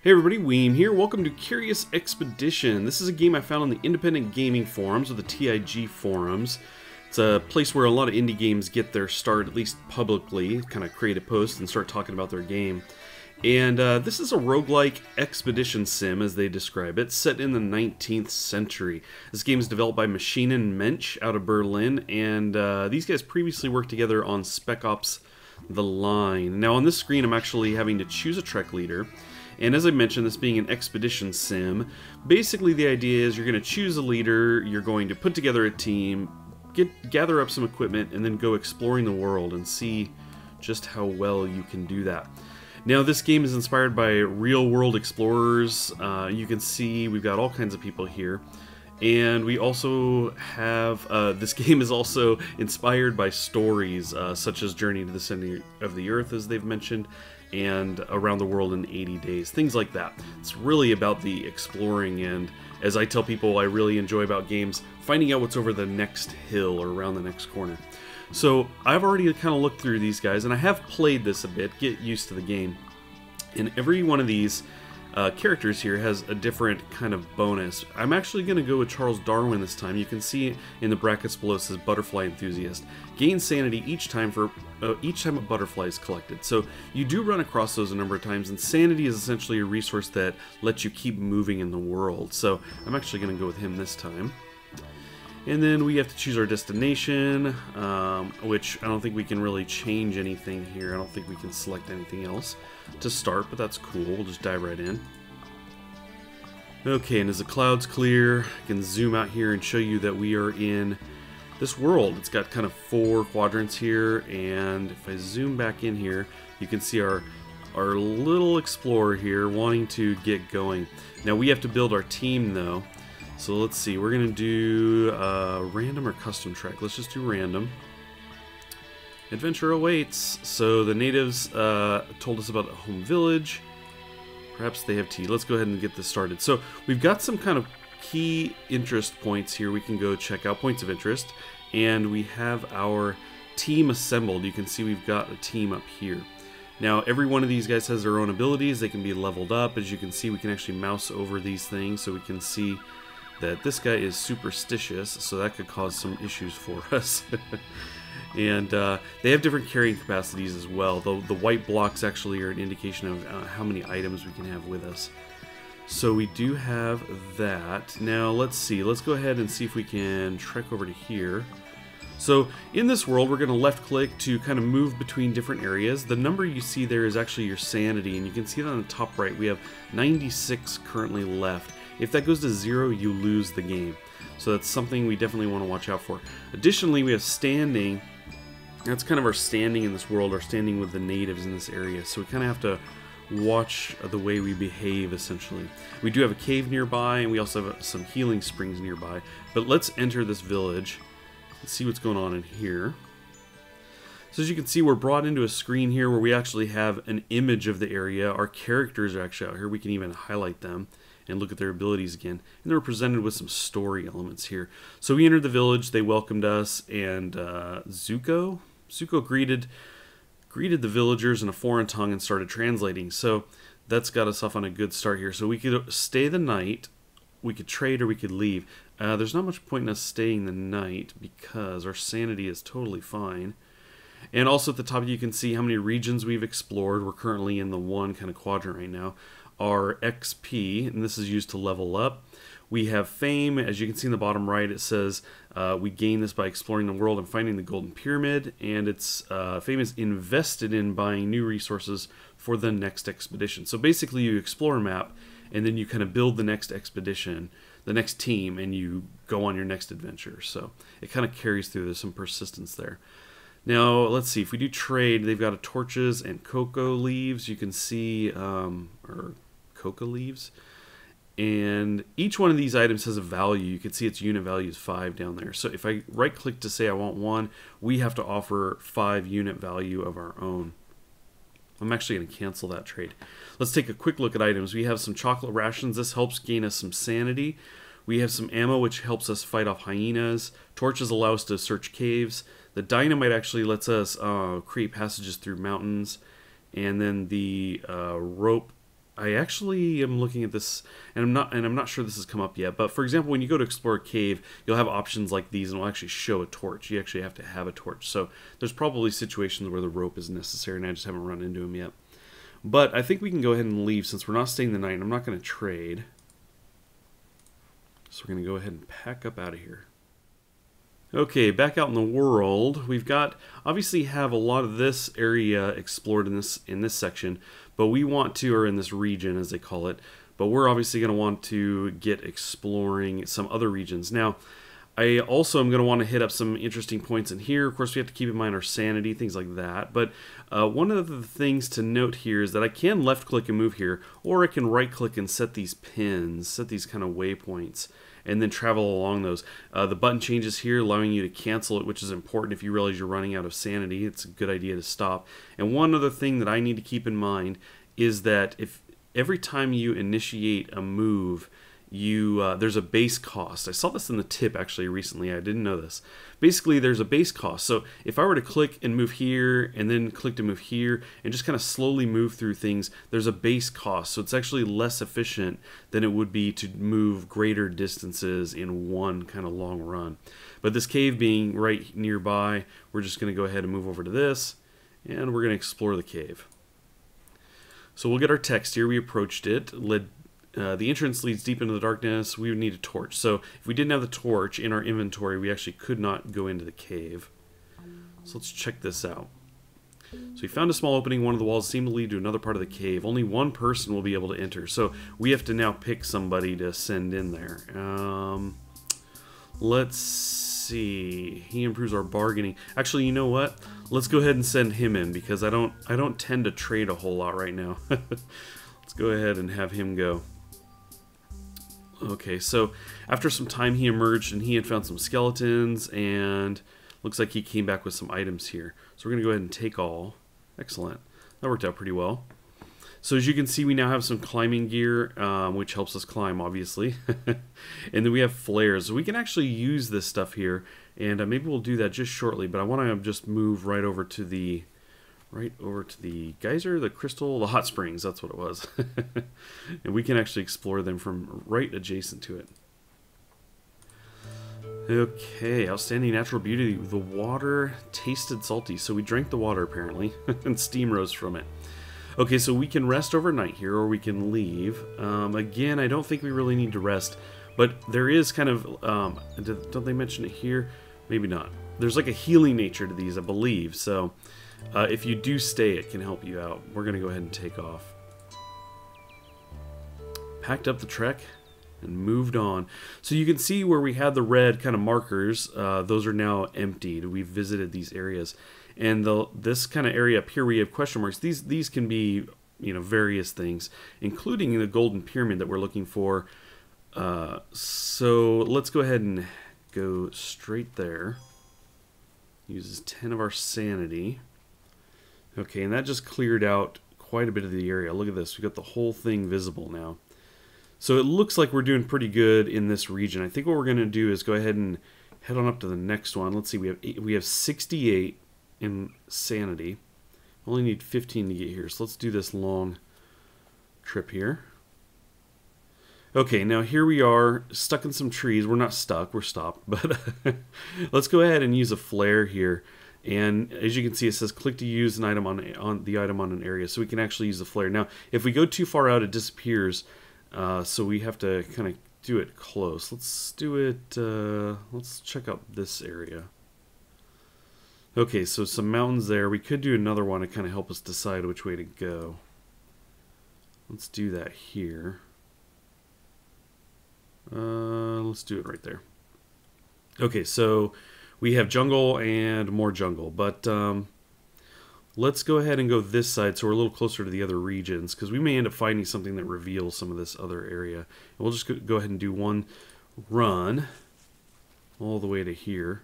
Hey everybody, Weem here. Welcome to Curious Expedition. This is a game I found on the independent gaming forums, or the TIG forums. It's a place where a lot of indie games get their start, at least publicly, kind of create a post and start talking about their game. And this is a roguelike expedition sim, as they describe it, set in the 19th century. This game is developed by Machine and Mensch out of Berlin, and these guys previously worked together on Spec Ops The Line. Now on this screen I'm actually having to choose a Trek leader. And as I mentioned, this being an expedition sim, basically the idea is you're going to choose a leader, you're going to put together a team, gather up some equipment, and then go exploring the world and see just how well you can do that. Now this game is inspired by real-world explorers. You can see we've got all kinds of people here. And we also have, this game is also inspired by stories such as Journey to the Center of the Earth, as they've mentioned, and Around the World in 80 Days, things like that. It's really about the exploring, and as I tell people I really enjoy about games, finding out what's over the next hill or around the next corner. So I've already kind of looked through these guys, and I have played this a bit, get used to the game. And every one of these characters here has a different kind of bonus. I'm actually going to go with Charles Darwin this time. You can see in the brackets below it says Butterfly Enthusiast. Gain sanity each time a butterfly is collected. So you do run across those a number of times, and sanity is essentially a resource that lets you keep moving in the world. So I'm actually going to go with him this time. And then we have to choose our destination, which I don't think we can really change anything here. I don't think we can select anything else to start, but that's cool. We'll just dive right in. Okay, and as the clouds clear, I can zoom out here and show you that we are in this world. It's got kind of 4 quadrants here, and if I zoom back in here, you can see our little explorer here wanting to get going. Now we have to build our team though. So let's see, we're going to do random or custom trek. Let's just do random. Adventure awaits. So the natives told us about a home village. Perhaps they have tea. Let's go ahead and get this started. So we've got some kind of key interest points here. We can go check out points of interest. And we have our team assembled. You can see we've got a team up here. Now every one of these guys has their own abilities. They can be leveled up. As you can see, we can actually mouse over these things so we can see that this guy is superstitious, so that could cause some issues for us. And they have different carrying capacities as well. The white blocks actually are an indication of how many items we can have with us. So we do have that. Now let's see, let's go ahead and see if we can trek over to here. So in this world, we're going to left click to kind of move between different areas. The number you see there is actually your sanity, and you can see that on the top right. We have 96 currently left. If that goes to 0, you lose the game. So that's something we definitely want to watch out for. Additionally, we have standing. That's kind of our standing in this world, our standing with the natives in this area. So we kind of have to watch the way we behave, essentially. We do have a cave nearby, and we also have some healing springs nearby. But let's enter this village and see what's going on in here. So as you can see, we're brought into a screen here where we actually have an image of the area. Our characters are actually out here. We can even highlight them and look at their abilities again. And they're presented with some story elements here. So we entered the village, they welcomed us, and Zuko greeted the villagers in a foreign tongue and started translating. So that's got us off on a good start here. So we could stay the night, we could trade, or we could leave. There's not much point in us staying the night because our sanity is totally fine. And also at the top you can see how many regions we've explored. We're currently in the 1 kind of quadrant right now. Our XP, and this is used to level up. We have fame. As you can see in the bottom right, it says we gain this by exploring the world and finding the golden pyramid, and it's fame is invested in buying new resources for the next expedition. So basically you explore a map and then you kind of build the next expedition, the next team, and you go on your next adventure. So it kind of carries through. There's some persistence there. Now, let's see, if we do trade, they've got a torches and cocoa leaves. You can see, or coca leaves. And each one of these items has a value. You can see its unit value is 5 down there. So if I right-click to say I want 1, we have to offer 5 unit value of our own. I'm actually going to cancel that trade. Let's take a quick look at items. We have some chocolate rations. This helps gain us some sanity. We have some ammo, which helps us fight off hyenas. Torches allow us to search caves. The dynamite actually lets us create passages through mountains. And then the rope I actually am looking at this, and I'm not sure this has come up yet. But for example, when you go to explore a cave, you'll have options like these, and it'll actually show a torch. You actually have to have a torch. So there's probably situations where the rope is necessary, and I just haven't run into them yet. But I think we can go ahead and leave since we're not staying the night. And I'm not going to trade, so we're going to go ahead and pack up out of here. Okay, back out in the world, we've got, obviously have a lot of this area explored in this section, but we want to, or in this region as they call it, but we're obviously going to want to get exploring some other regions. Now, I also am going to want to hit up some interesting points in here. Of course, we have to keep in mind our sanity, things like that. But one of the things to note here is that I can left-click and move here, or I can right-click and set these pins, set these kind of waypoints, and then travel along those. The button changes here, allowing you to cancel it, which is important if you realize you're running out of sanity. It's a good idea to stop. And one other thing that I need to keep in mind is that if every time you initiate a move, there's a base cost. I saw this in the tip actually recently. I didn't know this. Basically, there's a base cost. So if I were to click and move here and then click to move here and just kind of slowly move through things, there's a base cost. So it's actually less efficient than it would be to move greater distances in one kind of long run. But this cave being right nearby, we're just going to go ahead and move over to this, and we're going to explore the cave. So we'll get our text here. We approached it, the entrance leads deep into the darkness. We would need a torch. So if we didn't have the torch in our inventory, we actually could not go into the cave. So let's check this out. So we found a small opening. One of the walls seemed to lead to another part of the cave. Only one person will be able to enter. So we have to now pick somebody to send in there. Let's see. He improves our bargaining. Actually, you know what? Let's go ahead and send him in because I don't tend to trade a whole lot right now. Let's go ahead and have him go. Okay, so after some time he emerged and he had found some skeletons and looks like he came back with some items here. So we're going to go ahead and take all. Excellent. That worked out pretty well. So as you can see, we now have some climbing gear, which helps us climb, obviously. And then we have flares. So we can actually use this stuff here, and maybe we'll do that just shortly, but I want to just move right over to the geyser, the crystal, the hot springs, that's what it was. And we can actually explore them from right adjacent to it. Okay, outstanding natural beauty. The water tasted salty, so we drank the water apparently, and steam rose from it. Okay, so we can rest overnight here, or we can leave. Again, I don't think we really need to rest, but there is kind of, don't they mention it here? Maybe not. There's like a healing nature to these, I believe, so if you do stay, it can help you out. We're going to go ahead and take off. Packed up the trek and moved on. So you can see where we had the red kind of markers. Those are now emptied. We've visited these areas. And this kind of area up here where you have question marks, these can be, you know, various things, including the golden pyramid that we're looking for. So let's go ahead and go straight there. Uses 10 of our sanity. Okay, and that just cleared out quite a bit of the area. Look at this. We've got the whole thing visible now. So it looks like we're doing pretty good in this region. I think what we're going to do is go ahead and head on up to the next one. Let's see. We have 68 in sanity. Only need 15 to get here. So let's do this long trip here. Okay, now here we are stuck in some trees. We're not stuck. We're stopped. But let's go ahead and use a flare here. And as you can see, it says click to use an item on the item on an area. So we can actually use the flare. Now, if we go too far out, it disappears. So we have to kind of do it close. Let's do it, let's check out this area. Okay, so some mountains there. We could do another one to kind of help us decide which way to go. Let's do that here. Let's do it right there. Okay, so we have jungle and more jungle, but let's go ahead and go this side so we're a little closer to the other regions, because we may end up finding something that reveals some of this other area. And we'll just go ahead and do one run all the way to here.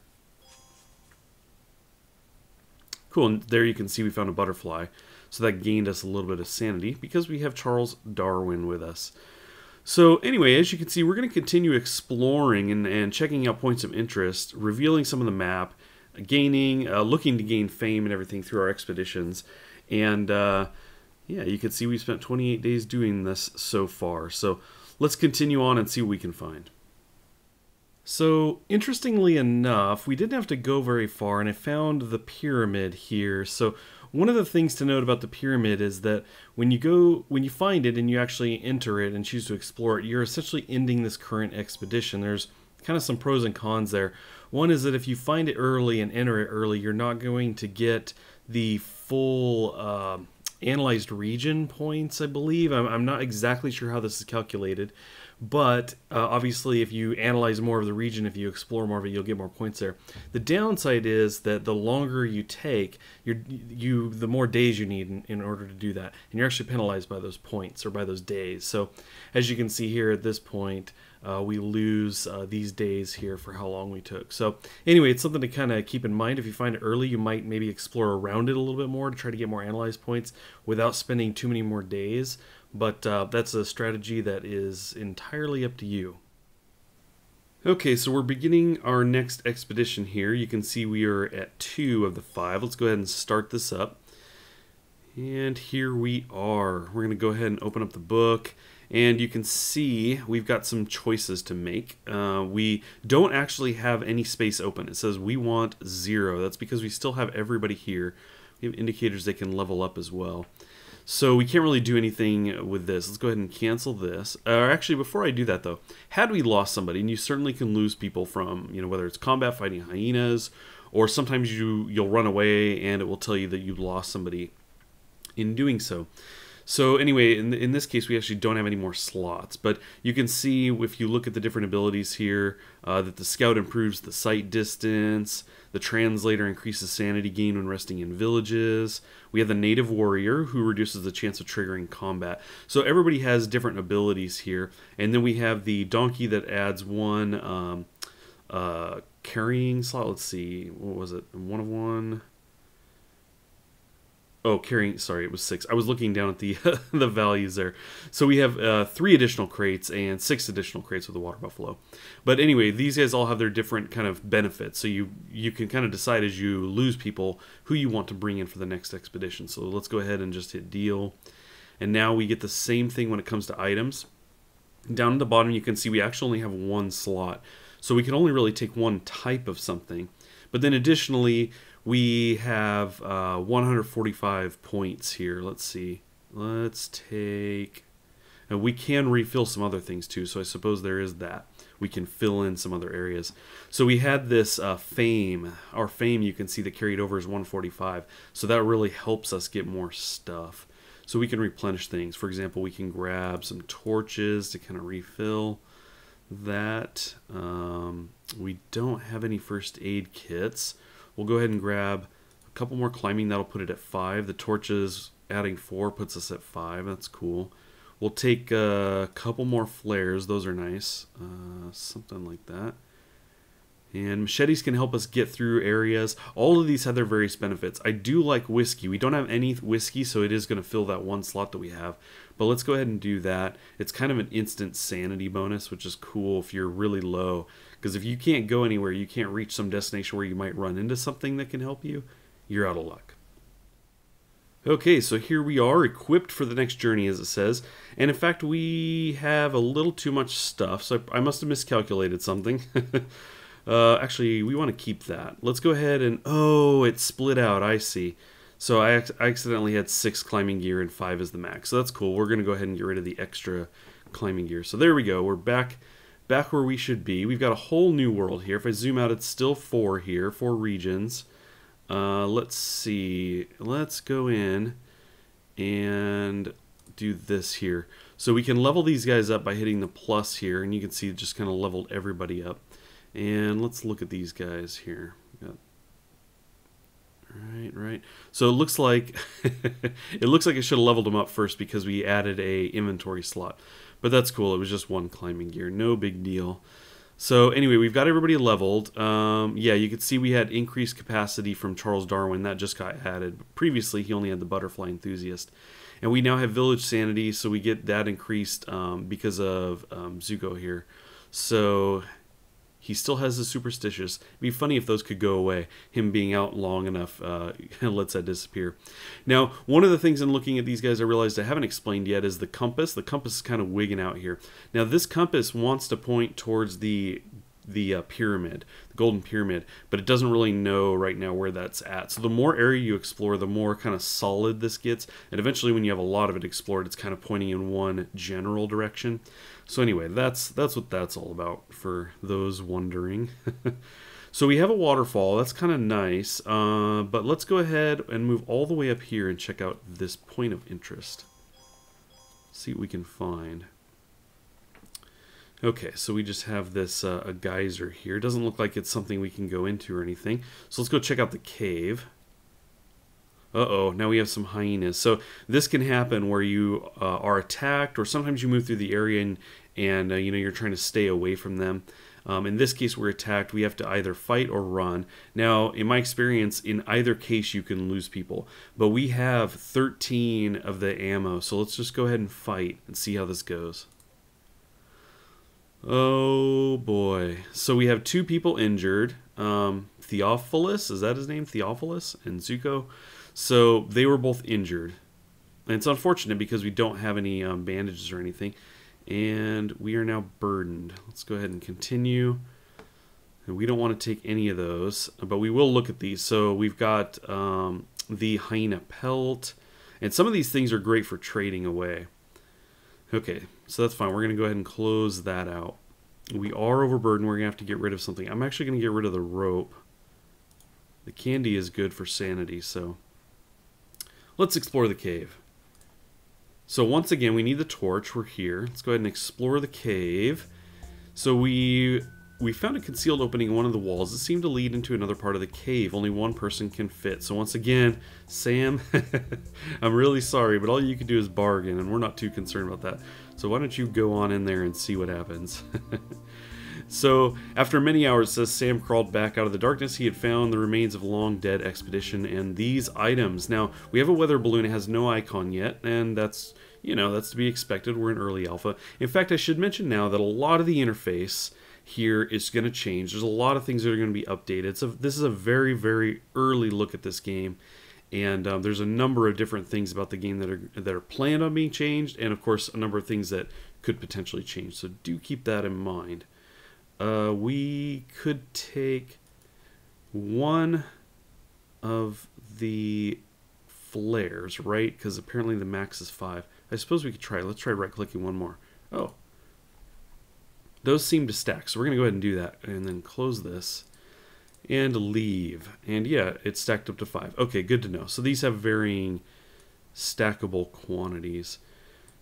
Cool, and there you can see we found a butterfly. So that gained us a little bit of sanity because we have Charles Darwin with us. So anyway, as you can see, we're going to continue exploring and checking out points of interest, revealing some of the map, looking to gain fame and everything through our expeditions. And Yeah, you can see we spent 28 days doing this so far. So let's continue on and see what we can find. So interestingly enough, we didn't have to go very far, and I found the pyramid here. So one of the things to note about the pyramid is that when you find it and you actually enter it and choose to explore it, you're essentially ending this current expedition. There's kind of some pros and cons there. One is that if you find it early and enter it early, you're not going to get the full analyzed region points, I believe. I'm not exactly sure how this is calculated, but obviously if you analyze more of the region, if you explore more of it, you'll get more points there. The downside is that the longer you take, the more days you need in order to do that, and you're actually penalized by those points or by those days. So as you can see here at this point, we lose these days here for how long we took. So anyway, it's something to kind of keep in mind. If you find it early, you might maybe explore around it a little bit more to try to get more analyzed points without spending too many more days. But that's a strategy that is entirely up to you. Okay, so we're beginning our next expedition here. You can see we are at 2 of the 5. Let's go ahead and start this up. And here we are. We're going to go ahead and open up the book. And you can see we've got some choices to make. We don't actually have any space open. It says we want 0. That's because we still have everybody here. We have indicators they can level up as well. So we can't really do anything with this. Let's go ahead and cancel this. Actually, before I do that though, had we lost somebody, and you certainly can lose people from, whether it's combat fighting hyenas, or sometimes you'll run away and it will tell you that you lost somebody in doing so. So anyway, in this case, we actually don't have any more slots. But you can see if you look at the different abilities here that the scout improves the sight distance, the translator increases sanity gain when resting in villages. We have the native warrior who reduces the chance of triggering combat. So everybody has different abilities here. And then we have the donkey that adds 1 carrying slot. Let's see, what was it? 1 of 1. Oh, carrying, sorry, it was 6. I was looking down at the the values there. So we have 3 additional crates and 6 additional crates with the water buffalo. But anyway, these guys all have their different kind of benefits. So you can kind of decide as you lose people who you want to bring in for the next expedition. So let's go ahead and just hit deal. And now we get the same thing when it comes to items. Down at the bottom, you can see we actually only have 1 slot. So we can only really take 1 type of something. But then additionally, we have 145 points here. Let's see. Let's take... And we can refill some other things too, so I suppose there is that. We can fill in some other areas. So we had this fame. Our fame, you can see, that carried over is 145. So that really helps us get more stuff. So we can replenish things. For example, we can grab some torches to kind of refill that. We don't have any first aid kits. We'll go ahead and grab a couple more climbing. That'll put it at 5. The torches adding 4 puts us at 5. That's cool. We'll take a couple more flares. Those are nice. Something like that. And machetes can help us get through areas. All of these have their various benefits. I do like whiskey. We don't have any whiskey, so it is going to fill that 1 slot that we have. But let's go ahead and do that. It's kind of an instant sanity bonus, which is cool if you're really low. Because if you can't go anywhere, you can't reach some destination where you might run into something that can help you, you're out of luck. Okay, so here we are, equipped for the next journey, as it says. And in fact, we have a little too much stuff, so I must have miscalculated something. Actually, we want to keep that. Let's go ahead and... Oh, it split out. I see. So I accidentally had 6 climbing gear and 5 is the max. So that's cool. We're going to go ahead and get rid of the extra climbing gear. So there we go. We're back where we should be. We've got a whole new world here. If I zoom out, it's still 4 here. 4 regions. Let's see. Let's go in and do this here. So we can level these guys up by hitting the plus here. And you can see it just kind of leveled everybody up. And let's look at these guys here. Right. So it looks like I should have leveled them up first because we added a inventory slot. But that's cool. It was just 1 climbing gear. No big deal. So anyway, we've got everybody leveled. Yeah, you could see we had increased capacity from Charles Darwin. That just got added. Previously, he only had the butterfly enthusiast. And we now have village sanity, so we get that increased because of Zuko here. So he still has the superstitious. It'd be funny if those could go away. Him being out long enough lets that disappear. Now, one of the things in looking at these guys I realized I haven't explained yet is the compass. The compass is kind of wigging out here. Now, this compass wants to point towards the pyramid, the golden pyramid, but it doesn't really know right now where that's at. So the more area you explore, the more kind of solid this gets, and eventually when you have a lot of it explored, it's kind of pointing in one general direction. So anyway, that's what that's all about for those wondering. So we have a waterfall. That's kind of nice, but let's go ahead and move all the way up here and check out this point of interest. See what we can find. Okay, so we just have this a geyser here. It doesn't look like it's something we can go into or anything. So let's go check out the cave. Uh-oh, now we have some hyenas. So this can happen where you are attacked, or sometimes you move through the area and you know, you're trying to stay away from them. In this case, we're attacked. We have to either fight or run. Now, in my experience, in either case, you can lose people. But we have 13 of the ammo, so let's just go ahead and fight and see how this goes. Oh boy. So we have 2 people injured. Theophilus, is that his name? Theophilus and Zuko. So they were both injured. And it's unfortunate because we don't have any bandages or anything. And we are now burdened. Let's go ahead and continue. And we don't want to take any of those, but we will look at these. So we've got the hyena pelt. And some of these things are great for trading away. Okay, so that's fine. We're going to go ahead and close that out. We are overburdened. We're going to have to get rid of something. I'm actually going to get rid of the rope. The candy is good for sanity, so let's explore the cave. So once again, we need the torch. We're here. Let's go ahead and explore the cave. So we found a concealed opening in one of the walls. It seemed to lead into another part of the cave. Only one person can fit. So once again, Sam, I'm really sorry, but all you can do is bargain, and we're not too concerned about that. So why don't you go on in there and see what happens. So after many hours, it says Sam crawled back out of the darkness. He had found the remains of a long-dead expedition and these items. Now, we have a weather balloon. It has no icon yet, and that's, you know, that's to be expected. We're in early alpha. In fact, I should mention now that a lot of the interface here is going to change. There's a lot of things that are going to be updated. So this is a very, very early look at this game, and there's a number of different things about the game that are planned on being changed, and of course a number of things that could potentially change. So do keep that in mind. We could take one of the flares, right? Because apparently the max is 5. I suppose we could try. Let's try right-clicking one more. Oh. Those seem to stack, so we're going to go ahead and do that. And then close this. And leave. And yeah, it's stacked up to 5. Okay, good to know. So these have varying stackable quantities.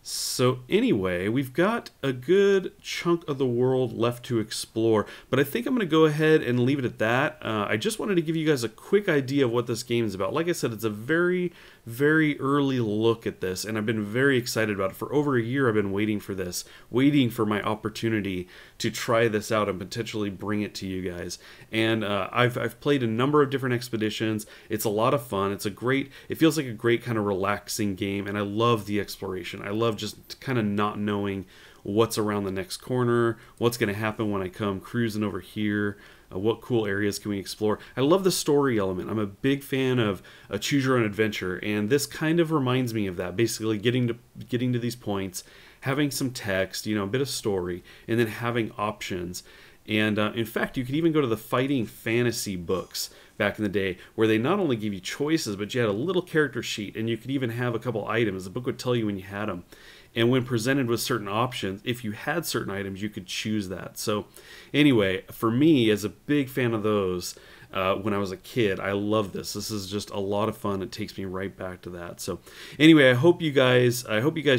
So anyway, we've got a good chunk of the world left to explore, but I think I'm going to go ahead and leave it at that. I just wanted to give you guys a quick idea of what this game is about. Like I said, it's a very, very early look at this, and I've been very excited about it. For over a year, I've been waiting for this, waiting for my opportunity to try this out and potentially bring it to you guys. And I've played a number of different expeditions. It's a lot of fun. It feels like a great kind of relaxing game, and I love the exploration. I love just kind of not knowing what's around the next corner, what's going to happen when I come cruising over here, what cool areas can we explore. I love the story element. I'm a big fan of a choose your own adventure, and this kind of reminds me of that. Basically getting to these points, having some text, you know, a bit of story, and then having options. And in fact, you could even go to the fighting fantasy books back in the day, where they not only give you choices, but you had a little character sheet, and you could even have a couple items. The book would tell you when you had them. And when presented with certain options, if you had certain items, you could choose that. So anyway, for me, as a big fan of those, when I was a kid, I love this. This is just a lot of fun. It takes me right back to that. So anyway, I hope you guys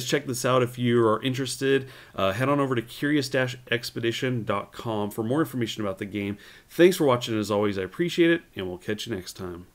check this out. If you are interested, head on over to curious-expedition.com for more information about the game. Thanks for watching. As always, I appreciate it, and we'll catch you next time.